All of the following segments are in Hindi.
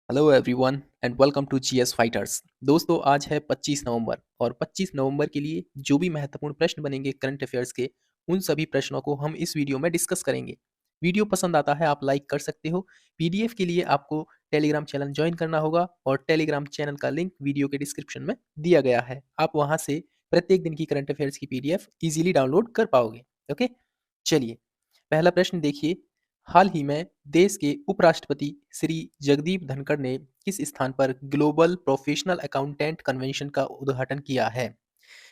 Hello everyone and welcome to GS fighters. दोस्तों आज है 25 नवंबर और 25 नवंबर के लिए जो भी महत्वपूर्ण प्रश्न बनेंगे करंट अफेयर्स के उन सभी प्रश्नों को हम इस वीडियो में डिस्कस करेंगे। वीडियो पसंद आता है आप लाइक कर सकते हो। पीडीएफ के लिए आपको टेलीग्राम चैनल ज्वाइन करना होगा और टेलीग्राम चैनल का लिंक वीडियो के डिस्क्रिप्शन में दिया गया है। आप वहां से प्रत्येक दिन की करंट अफेयर्स की पीडीएफ इजीली डाउनलोड कर पाओगे। ओके, चलिए पहला प्रश्न देखिए। हाल ही में देश के उपराष्ट्रपति श्री जगदीप धनखड़ ने किस स्थान पर ग्लोबल प्रोफेशनल अकाउंटेंट कन्वेंशन का उद्घाटन किया है?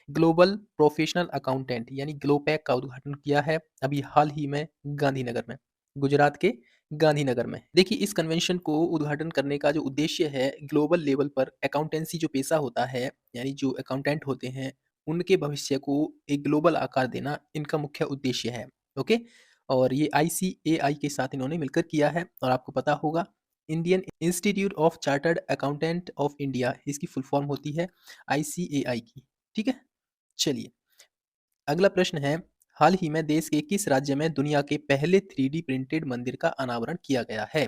ग्लोबल प्रोफेशनल अकाउंटेंट यानी ग्लोपैक का उद्घाटन किया है अभी हाल ही में गांधीनगर में, गुजरात के गांधीनगर में। देखिए इस कन्वेंशन को उद्घाटन करने का जो उद्देश्य है, ग्लोबल लेवल पर अकाउंटेंसी जो पेशा होता है यानी जो अकाउंटेंट होते हैं उनके भविष्य को एक ग्लोबल आकार देना इनका मुख्य उद्देश्य है। ओके, और ये आईसीएआई के साथ इन्होंने मिलकर किया है और आपको पता होगा Indian institute of chartered accountant of India इसकी फुल फॉर्म होती है आईसीएआई की। ठीक है, चलिए अगला प्रश्न है। हाल ही में देश के किस राज्य में दुनिया के पहले 3D प्रिंटेड मंदिर का अनावरण किया गया है?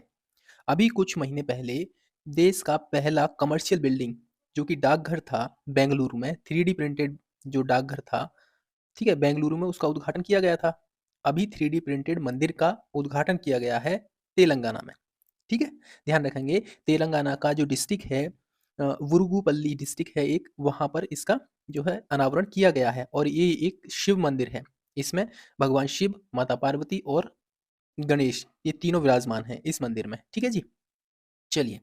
अभी कुछ महीने पहले देश का पहला कमर्शियल बिल्डिंग जो कि डाकघर था बेंगलुरु में, 3D प्रिंटेड जो डाकघर था, ठीक है, बेंगलुरु में उसका उद्घाटन किया गया था। अभी 3D प्रिंटेड मंदिर का उद्घाटन किया गया है तेलंगाना में। ठीक है, ध्यान रखेंगे तेलंगाना का जो डिस्ट्रिक्ट है वुरुगुपल्ली डिस्ट्रिक्ट है एक, वहां पर इसका जो है अनावरण किया गया है और ये एक शिव मंदिर है। इसमें भगवान शिव, माता पार्वती और गणेश ये तीनों विराजमान हैं इस मंदिर में। ठीक है जी, चलिए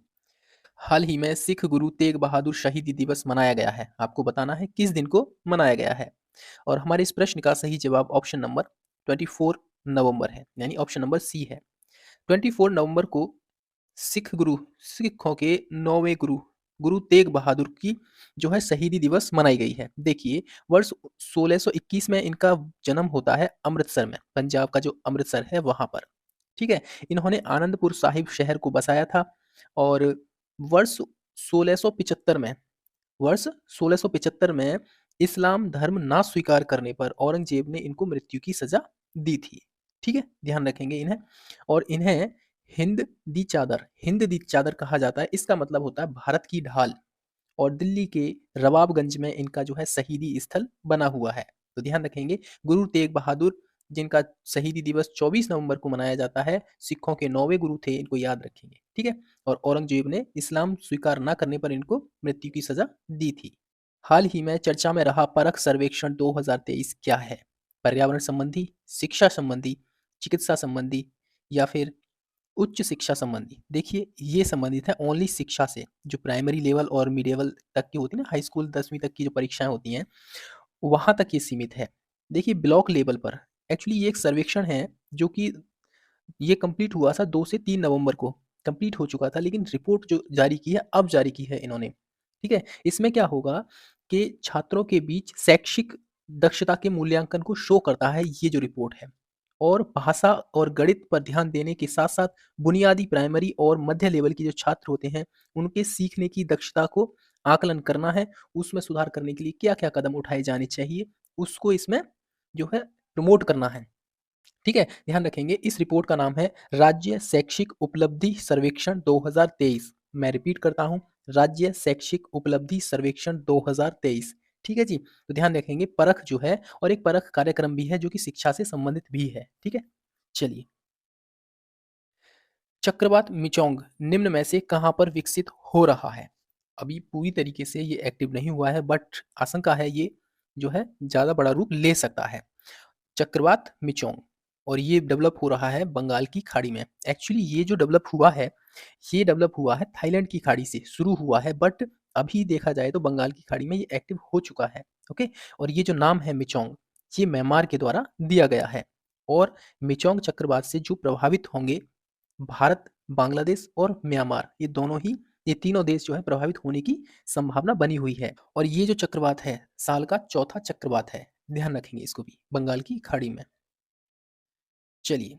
हाल ही में सिख गुरु तेग बहादुर शहीदी दिवस मनाया गया है। आपको बताना है किस दिन को मनाया गया है और हमारे इस प्रश्न का सही जवाब ऑप्शन नंबर 24 नवंबर है, यानी ऑप्शन नंबर सी है। 24 नवंबर को सिखों के 9वें गुरु गुरु तेग बहादुर की जो है शहीदी दिवस मनाई गई है। देखिए वर्ष 1621 में इनका जन्म होता है अमृतसर में, पंजाब का जो अमृतसर है वहां पर। ठीक है, इन्होंने आनंदपुर साहिब शहर को बसाया था और वर्ष 1675 में वर्ष 1675 में इस्लाम धर्म ना स्वीकार करने पर औरंगजेब ने इनको मृत्यु की सजा दी थी। ठीक है, ध्यान रखेंगे इन्हें। और इन्हें हिंद दी चादर कहा जाता है। इसका मतलब होता है भारत की ढाल और दिल्ली के रवाबगंज में इनका जो है शहीदी स्थल बना हुआ है। तो ध्यान रखेंगे गुरु तेग बहादुर जिनका शहीदी दिवस 24 नवंबर को मनाया जाता है, सिखों के 9वें गुरु थे, इनको याद रखेंगे। ठीक है, और औरंगजेब ने इस्लाम स्वीकार न करने पर इनको मृत्यु की सजा दी थी। हाल ही में चर्चा में रहा परख सर्वेक्षण 2023 क्या है? पर्यावरण संबंधी, शिक्षा संबंधी, चिकित्सा संबंधी या फिर उच्च शिक्षा संबंधी? देखिए ये संबंधित है ओनली शिक्षा से, जो प्राइमरी लेवल और मिड लेवल तक की होती है ना, हाई स्कूल 10वीं तक की जो परीक्षाएं होती हैं वहां तक ये सीमित है। देखिए ब्लॉक लेवल पर एक्चुअली ये एक सर्वेक्षण है जो कि ये कंप्लीट हुआ था 2 से 3 नवंबर को कंप्लीट हो चुका था, लेकिन रिपोर्ट जो जारी की है अब जारी की है इन्होंने। ठीक है, इसमें क्या होगा कि छात्रों के बीच शैक्षिक दक्षता के मूल्यांकन को शो करता है ये जो रिपोर्ट है, और भाषा और गणित पर ध्यान देने के साथ साथ बुनियादी प्राइमरी और मध्य लेवल के जो छात्र होते हैं उनके सीखने की दक्षता को आकलन करना है। उसमें सुधार करने के लिए क्या क्या कदम उठाए जाने चाहिए उसको इसमें जो है प्रमोट करना है। ठीक है, ध्यान रखेंगे इस रिपोर्ट का नाम है राज्य शैक्षिक उपलब्धि सर्वेक्षण 2023। मैं रिपीट करता हूं, राज्य शैक्षिक उपलब्धि सर्वेक्षण 2023। ठीक है जी, तो ध्यान रखेंगे परख जो है और एक परख कार्यक्रम भी है जो कि शिक्षा से संबंधित भी है। ठीक है, चलिए चक्रवात मिचोंग निम्न में से कहां पर विकसित हो रहा है? अभी पूरी तरीके से ये एक्टिव नहीं हुआ है बट आशंका है ये जो है ज्यादा बड़ा रूप ले सकता है। चक्रवात मिचोंग और ये डेवलप हो रहा है बंगाल की खाड़ी में। एक्चुअली ये जो डेवलप हुआ है ये डेवलप हुआ है थाईलैंड की खाड़ी से शुरू हुआ है, बट अभी देखा जाए तो बंगाल की खाड़ी में ये एक्टिव हो चुका है। ओके, और ये जो नाम है मिचोंग ये म्यांमार के द्वारा दिया गया है। और मिचोंग चक्रवात से जो प्रभावित होंगे भारत, बांग्लादेश और म्यांमार, ये तीनों देश जो है प्रभावित होने की संभावना बनी हुई है। और ये जो चक्रवात है साल का चौथा चक्रवात है, ध्यान रखेंगे इसको भी, बंगाल की खाड़ी में। चलिए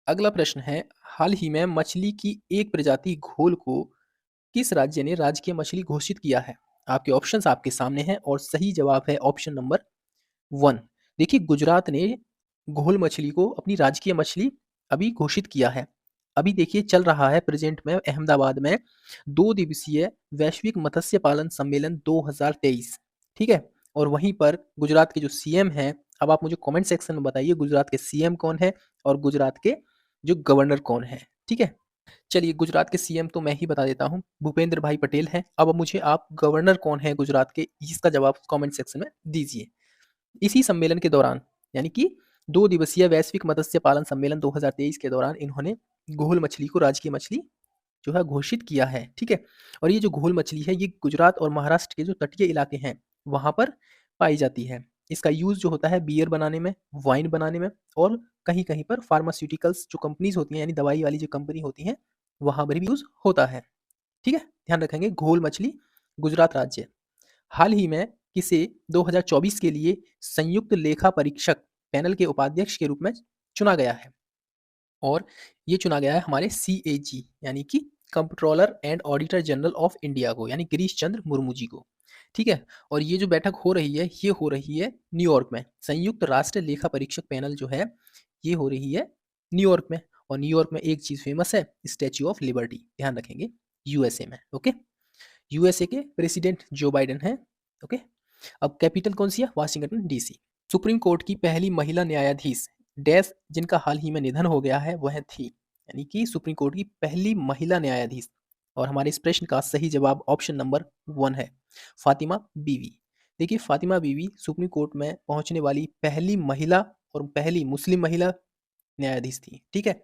अगला प्रश्न है। हाल ही में मछली की एक प्रजाति घोल को किस राज्य ने राजकीय मछली घोषित किया है? आपके ऑप्शंस आपके सामने हैं और सही जवाब है ऑप्शन नंबर 1। देखिए गुजरात ने घोल मछली को अपनी राजकीय मछली अभी घोषित किया है। अभी देखिए चल रहा है प्रेजेंट में अहमदाबाद में 2 दिवसीय वैश्विक मत्स्य पालन सम्मेलन 2023, ठीक है? और वहीं पर गुजरात के जो सीएम हैं, अब आप मुझे कमेंट सेक्शन में बताइए गुजरात के सीएम कौन है और गुजरात के जो गवर्नर कौन है, ठीक है? चलिए गुजरात के सीएम तो मैं ही बता देता हूँ, भूपेंद्र भाई पटेल हैं। अब मुझे आप गवर्नर कौन है गुजरात के, इसका जवाब कमेंट सेक्शन में दीजिए। इसी सम्मेलन के दौरान यानी कि 2 दिवसीय वैश्विक मत्स्य पालन सम्मेलन 2023 के दौरान इन्होंने घोल मछली को राजकीय मछली जो है घोषित किया है, ठीक है? और ये जो घोल मछली है ये गुजरात और महाराष्ट्र के जो तटीय इलाके हैं वहाँ पर पाई जाती है। इसका यूज़ जो होता है बियर बनाने में, वाइन बनाने में और कहीं-कहीं पर फार्मास्यूटिकल्स जो कंपनीज़ होती हैं यानी दवाई वाली जो कंपनी होती हैं, वहाँ पर भी यूज़ होता है, ठीक है? ध्यान रखेंगे घोल मछली गुजरात राज्य। हाल ही में किसे 2024 के लिए संयुक्त लेखा परीक्षक पैनल के उपाध्यक्ष के रूप में चुना गया है और ये चुना गया है हमारे सीएजी यानी कि comptroller and auditor general of India को यानी गिरीश चंद्र मुर्मू जी को, ठीक है? और ये जो बैठक हो रही है ये हो रही है न्यूयॉर्क में। संयुक्त राष्ट्र लेखा परीक्षक पैनल जो है ये हो रही है न्यूयॉर्क में। और न्यूयॉर्क में एक चीज़ फेमस है, स्टैच्यू ऑफ लिबर्टी, ध्यान रखेंगे, यूएसए में। ओके, यूएसए के प्रेसिडेंट जो बाइडेन है। ओके, अब कैपिटल कौन सी है? Washington DC. सुप्रीम कोर्ट की पहली महिला न्यायाधीश डैश जिनका हाल ही में निधन हो गया है वह थी, यानी कि सुप्रीम कोर्ट की पहली महिला न्यायाधीश। और हमारे इस प्रश्न का सही जवाब ऑप्शन नंबर 1 है, फातिमा बीवी। देखिए फातिमा बीवी सुप्रीम कोर्ट में पहुंचने वाली पहली महिला और पहली मुस्लिम महिला न्यायाधीश थी, ठीक है?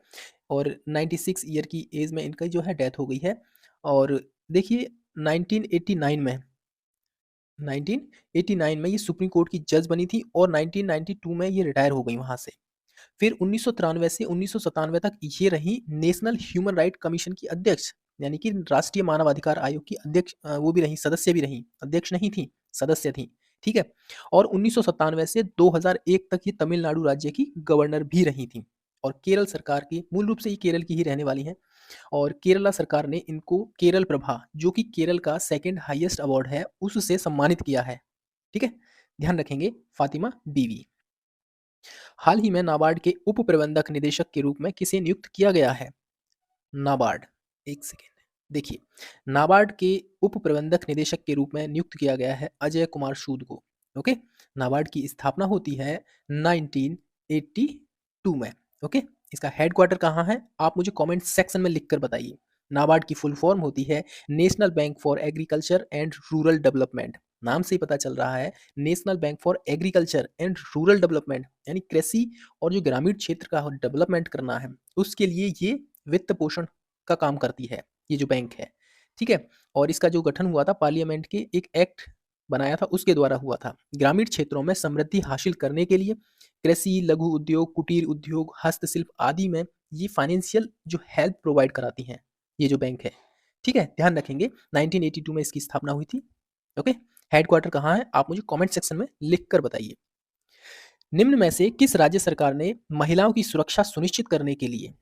और 96 ईयर की एज में इनका जो है डेथ हो गई है। और देखिए 1989 में 1989 में ये सुप्रीम कोर्ट की जज बनी थी और 1992 में ये रिटायर हो गई वहाँ से। फिर 1993 से 1997 तक ये रही नेशनल ह्यूमन राइट कमीशन की अध्यक्ष, यानी कि राष्ट्रीय मानवाधिकार आयोग की अध्यक्ष, वो भी रही, सदस्य भी रही, अध्यक्ष नहीं थी, सदस्य थी, ठीक है? और 1997 से 2001 तक ये तमिलनाडु राज्य की गवर्नर भी रही थी। और केरल सरकार की, मूल रूप से ये केरल की ही रहने वाली हैं। और केरला सरकार ने इनको केरल प्रभा, जो कि केरल का सेकंड हाईएस्ट अवार्ड है, उससे सम्मानित किया है, ठीक है? ध्यान रखेंगे फातिमा बीवी। हाल ही में नाबार्ड के उप प्रबंधक निदेशक के रूप में किसे नियुक्त किया गया है? नाबार्ड, एक सेकेंड, देखिए नाबार्ड के उप प्रबंधक निदेशक के रूप में नियुक्त किया गया है अजय कुमार सूद को। ओके, नाबार्ड की स्थापना होती है 1982 में। ओके, इसका हेडक्वार्टर कहाँ है आप मुझे कमेंट सेक्शन में लिखकर बताइए। नाबार्ड की फुल फॉर्म होती है national bank for agriculture and rural development. नाम से ही पता चल रहा है, national bank for agriculture and rural development, यानी कृषि और जो ग्रामीण क्षेत्र का डेवलपमेंट करना है उसके लिए ये वित्त पोषण का काम करती है, ये जो बैंक है, ठीक है? और इसका जो गठन हुआ था पार्लियामेंट के एक एक्ट बनाया था उसके द्वारा हुआ था। ग्रामीण क्षेत्रों में समृद्धि हासिल करने के लिए कृषि, लघु उद्योग, कुटीर उद्योग, हस्तशिल्प आदि में ये फाइनेंशियल जो हेल्प प्रोवाइड कराती हैं, ये जो बैंक है, ठीक है? ध्यान रखेंगे 1982 में इसकी स्थापना हुई थी। ओके, हेडक्वार्टर कहाँ है आप मुझे कमेंट सेक्शन में लिख कर बताइए। निम्न में से किस राज्य सरकार ने महिलाओं की सुरक्षा सुनिश्चित करने के लिए,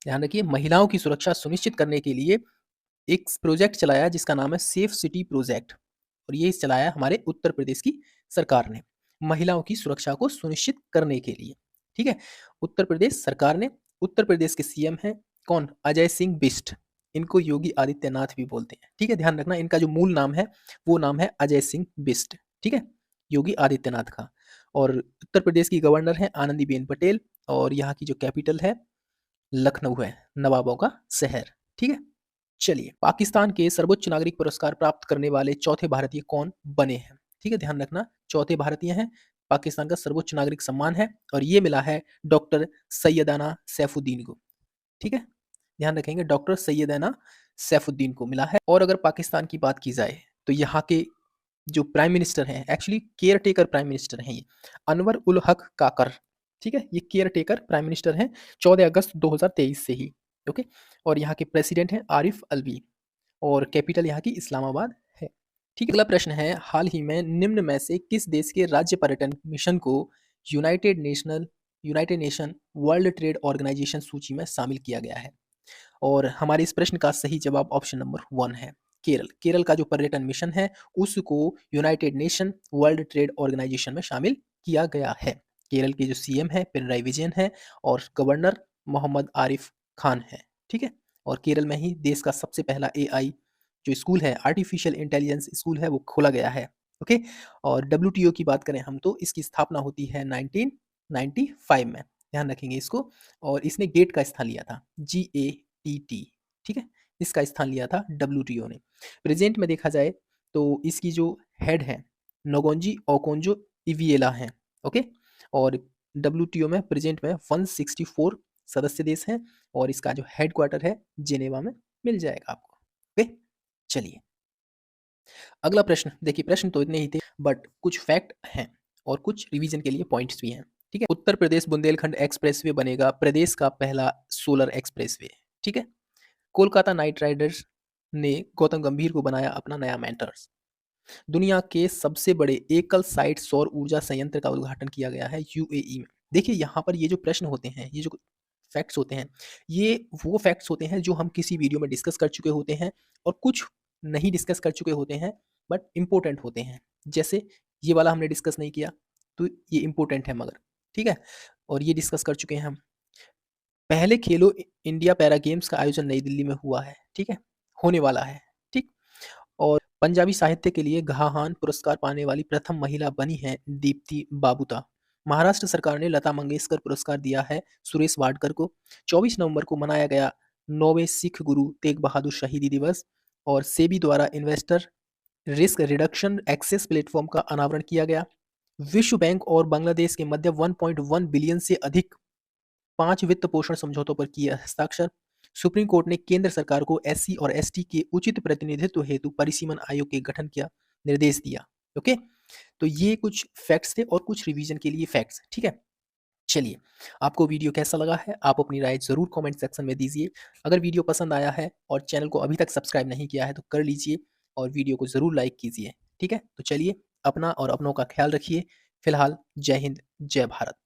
ध्यान रखिए, महिलाओं की सुरक्षा सुनिश्चित करने के लिए एक प्रोजेक्ट चलाया जिसका नाम है सेफ सिटी प्रोजेक्ट। और ये चलाया हमारे उत्तर प्रदेश की सरकार ने महिलाओं की सुरक्षा को सुनिश्चित करने के लिए, ठीक है? उत्तर प्रदेश सरकार ने, उत्तर प्रदेश के सीएम हैं कौन? अजय सिंह बिष्ट। इनको योगी आदित्यनाथ भी बोलते हैं, ठीक है? ध्यान रखना इनका जो मूल नाम है वो नाम है अजय सिंह बिष्ट, ठीक है? योगी आदित्यनाथ का। और उत्तर प्रदेश की गवर्नर है आनंदीबेन पटेल और यहाँ की जो कैपिटल है लखनऊ है, नवाबों का शहर, ठीक है? चलिए, पाकिस्तान के सर्वोच्च नागरिक पुरस्कार प्राप्त करने वाले चौथे भारतीय कौन बने हैं? ठीक है, ध्यान रखना चौथे भारतीय हैं, पाकिस्तान का सर्वोच्च नागरिक सम्मान है और ये मिला है डॉक्टर सैयदाना सैफुद्दीन को, ठीक है? ध्यान रखेंगे डॉक्टर सैयदाना सैफुद्दीन को मिला है। और अगर पाकिस्तान की बात की जाए तो यहाँ के जो प्राइम मिनिस्टर हैं, actually care taker prime minister हैं ये, अनवर उल हक काकर, ठीक है? ये केयर टेकर प्राइम मिनिस्टर हैं 14 अगस्त 2023 से ही। ओके, और यहाँ के प्रेसिडेंट हैं आरिफ अलवी और कैपिटल यहाँ की इस्लामाबाद है, ठीक है? अगला प्रश्न है, हाल ही में निम्न में से किस देश के राज्य पर्यटन मिशन को United Nation World Trade Organisation सूची में शामिल किया गया है? और हमारे इस प्रश्न का सही जवाब ऑप्शन नंबर 1 है, केरल। केरल का जो पर्यटन मिशन है उसको United Nation World Trade Organisation में शामिल किया गया है। केरल के जो सीएम है पिनराई विजयन है और गवर्नर मोहम्मद आरिफ खान है, ठीक है। और केरल में ही देश का सबसे पहला एआई जो स्कूल है, आर्टिफिशियल इंटेलिजेंस स्कूल है, वो खोला गया है। ओके। और डब्ल्यूटीओ की बात करें हम तो इसकी स्थापना होती है 1995 में, ध्यान रखेंगे इसको। और इसने गेट का स्थान लिया था, GATT, ठीक है। इसका स्थान लिया था डब्ल्यूटीओ ने। प्रेजेंट में देखा जाए तो इसकी जो हेड है नोगोंजी ओकोंजो इविएला है। ओके। और डब्ल्यूटीओ में प्रेजेंट में 164 सदस्य देश हैं और इसका जो हेडक्वार्टर है जेनेवा में मिल जाएगा आपको। ओके। चलिए अगला प्रश्न देखिए, प्रश्न तो इतने ही थे बट कुछ फैक्ट हैं और कुछ रिवीजन के लिए पॉइंट्स भी हैं। ठीक है। उत्तर प्रदेश बुंदेलखंड एक्सप्रेसवे बनेगा प्रदेश का पहला सोलर एक्सप्रेसवे। ठीक है। कोलकाता नाइट राइडर्स ने गौतम गंभीर को बनाया अपना नया मेंटर। दुनिया के सबसे बड़े एकल साइट सौर ऊर्जा संयंत्र का उद्घाटन किया गया है यूएई में। देखिए यहाँ पर ये जो प्रश्न होते हैं, ये जो फैक्ट्स होते हैं, ये वो फैक्ट्स होते हैं जो हम किसी वीडियो में डिस्कस कर चुके होते हैं और कुछ नहीं डिस्कस कर चुके होते हैं बट इम्पोर्टेंट होते हैं। जैसे ये वाला हमने डिस्कस नहीं किया तो ये इम्पोर्टेंट है मगर, ठीक है। और ये डिस्कस कर चुके हैं हम। पहले खेलो इंडिया पैरा गेम्स का आयोजन नई दिल्ली में हुआ है, ठीक है, होने वाला है, ठीक। और पंजाबी साहित्य के लिए घाहान पुरस्कार पाने वाली प्रथम महिला बनी है दीप्ति बाबूता। महाराष्ट्र सरकार ने लता मंगेशकर पुरस्कार दिया है सुरेश वाडकर को। 24 नवंबर को मनाया गया 9वें सिख गुरु तेग बहादुर शहीदी दिवस। और सेबी द्वारा investor risk reduction access platform का अनावरण किया गया। विश्व बैंक और बांग्लादेश के मध्य 1.1 बिलियन से अधिक 5 वित्त पोषण समझौतों पर किए हस्ताक्षर। सुप्रीम कोर्ट ने केंद्र सरकार को एससी और एसटी के उचित प्रतिनिधित्व हेतु परिसीमन आयोग के गठन का निर्देश दिया। ओके। तो ये कुछ फैक्ट्स थे और कुछ रिवीजन के लिए फैक्ट्स, ठीक है। चलिए आपको वीडियो कैसा लगा है आप अपनी राय जरूर कमेंट सेक्शन में दीजिए। अगर वीडियो पसंद आया है और चैनल को अभी तक सब्सक्राइब नहीं किया है तो कर लीजिए और वीडियो को जरूर लाइक कीजिए, ठीक है। तो चलिए अपना और अपनों का ख्याल रखिए। फिलहाल जय हिंद जय भारत।